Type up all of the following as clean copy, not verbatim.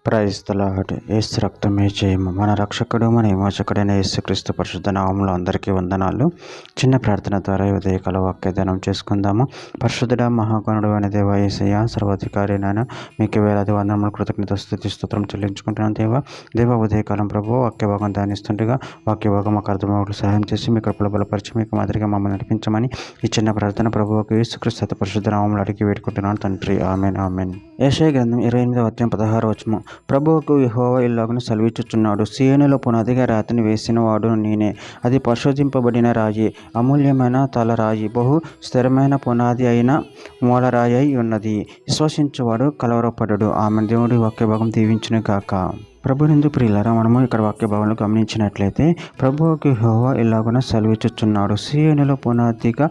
Praise the lord. యేసు రక్తమే జయము. మన రక్షకుడు మన విమోచకుడైన యేసుక్రీస్తు పరిశుద్ధ నామములో అందరికీ వందనాలు. చిన్న ప్రార్థన ద్వారా ఉదయకాల వాక్యదానం చేసుకుందాము. పరిశుద్ధుడ మహాగణుడు అనే దేవ యేసయ్య, సర్వాధికారి నాయన, మీకు వేలాది వందనములు కృతజ్ఞత స్తుతి స్తోత్రం చెల్లించుకుంటున్నాను దేవ ఉదయకాలం ప్రభు వాక్య భాగం ధ్యానిస్తుండగా వాక్య భాగం మాకు అర్థమవులకు సహాయం చేసి మీ కృపలో బలపరిచి మీకు మాదిరిగా మమ్మల్ని నడిపించమని ఈ చిన్న ప్రార్థన ప్రభువుకు యేసుక్రీస్తు పరిశుద్ధ నామములో అడిగి వేడుకుంటున్నాను తండ్రి. Amen amen. యెషయా గ్రంథం 28వ అధ్యాయం 16వ వచనం. ప్రభువుకు యెహోవా ఇలాగున సెలవిచ్చుచున్నాడు, సీయోనులో పునాదిగా రాతిని వేసిన వాడు నేనే, అది పరిశోధింపబడిన రాయి, అమూల్యమైన తలరాయి, బహు స్థిరమైన పునాది అయిన మూలరాయి అయి ఉన్నది. విశ్వసించువాడు కలవరపడడు. ఆమె దేవుడి వాక్య భాగం దీవించును గాక. ప్రభునందు ప్రియులారా, మనము ఇక్కడ వాక్య భాగంలో గమనించినట్లయితే ప్రభువుకు యెహోవా ఇలాగున సెలవిచ్చుచున్నాడు, సీయోనులో పునాదిగా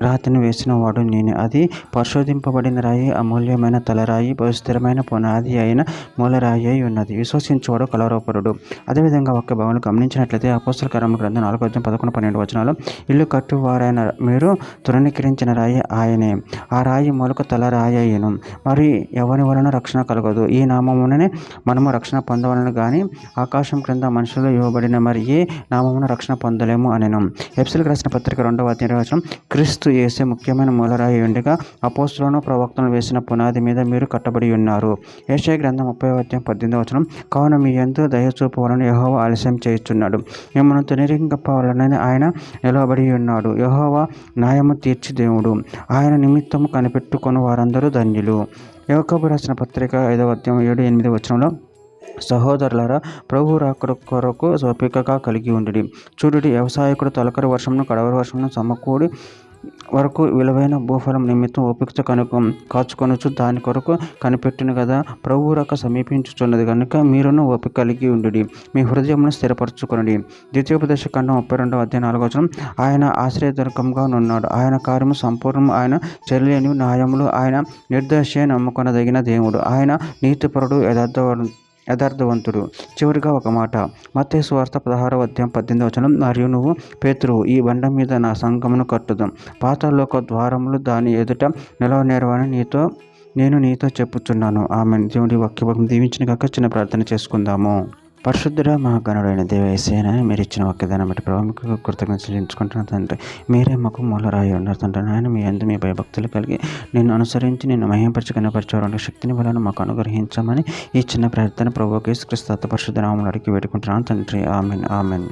రాతిని వేసిన వాడు నేనే, అది పరిశోధింపబడిన రాయి, అమూల్యమైన తలరాయి, బహుస్థిరమైన పునాది అయిన మూలరాయి అయి ఉన్నది. విశ్వసించువాడు కలవరపరుడు. అదేవిధంగా వాక్య భాగంలో గమనించినట్లయితే అపోస్తల కార్యముల గ్రంథం 4:11-12 వచనాలు, ఇల్లు కట్టువారైన మీరు తృణీకరించిన రాయి ఆయనే, ఆ రాయి మొలకు తలరాయి అయ్యను, మరి ఎవరి వలన రక్షణ కలగదు. ఈ నామముననే మనము రక్షణ పొందవలను కానీ ఆకాశం క్రింద మనుషులు ఇవ్వబడిన మరి ఏ నామమున రక్షణ పొందలేము అనెను. ఎఫెసీయులకు రాసిన పత్రిక 2:20 క్రీస్తు యేసే ముఖ్యమైన మూలరాయి ఉండగా అపోస్తలులను ప్రవక్తలను వేసిన పునాది మీద మీరు కట్టబడి ఉన్నారు. యెషయా గ్రంథం 30:18 కావున మీ యందు దయ చూపవలన యెహోవా ఆలస్యం చేయుచున్నాడు, మిమ్మల్ని తృణీకరింపవలనని ఆయన నిలవబడి ఉన్నాడు. యెహోవా న్యాయము తీర్చి దేవుడు, ఆయన నిమిత్తము కనిపెట్టుకొని వారందరూ ధన్యులు. యాకోబు రాసిన పత్రిక 5:7-8 వచనంలో, సహోదరులారా, ప్రభు రాకడ కొరకు ఓపికగా కలిగి ఉండుడి. చూడుడి, వ్యవసాయకుడు తొలకరి వర్షమును కడవరి వర్షమును సమకూడి వరకు విలువైన భూఫలం నిమిత్తం ఓపికతో కాచుకొనుచు దాని కొరకు కనిపెట్టును కదా. ప్రభు రాక సమీపించుచున్నది కనుక మీరును ఓపిక కలిగి ఉండుడి, మీ హృదయమును స్థిరపరచుకొనుడి. ద్వితీయోపదేశ ఖండం 32:4 ఆయన ఆశ్రయదుర్గంగా నున్నాడు, ఆయన కార్యము సంపూర్ణము, ఆయన చెల్లేని న్యాయములు, ఆయన నిర్దోషే నమ్ముకొనదగిన దేవుడు, ఆయన నీతిపరుడు, యథార్థవంతుడు. చివరిగా ఒక మాట, మత్తయి సువార్త 16:18 మరియు నువ్వు పేతురువు, ఈ బండ మీద నా సంఘమును కట్టుదాం, పాతాళలోక ద్వారములు దాని ఎదుట నిలవనేరవని నేను నీతో చెప్పుచున్నాను. ఆమె దేవుడి వాక్యభాగం దీవించిన కాక చిన్న ప్రార్థన చేసుకుందాము. పరిశుద్ధుడ మహాగణుడైన దేవ యేసయ్య, మీరు ఇచ్చిన వాక్యదానం బట్టి ప్రభు మీకు కృతజ్ఞతలు చెల్లించుకుంటున్నాను తండ్రి. మీరే మాకు మూలరాయి ఉన్నారు తండ్రి. ఆయన మీ యందు మీ భయభక్తులు కలిగి నిన్ను అనుసరించి నిన్ను మహింపరిచి కనపరిచేవారు శక్తిని వలన మాకు అనుగ్రహించమని ఈ చిన్న ప్రార్థన ప్రభువుకు యేసుక్రీస్తు పరిశుద్ధ నామములో అడిగి వేడుకుంటున్నాను తండ్రి. Amen amen.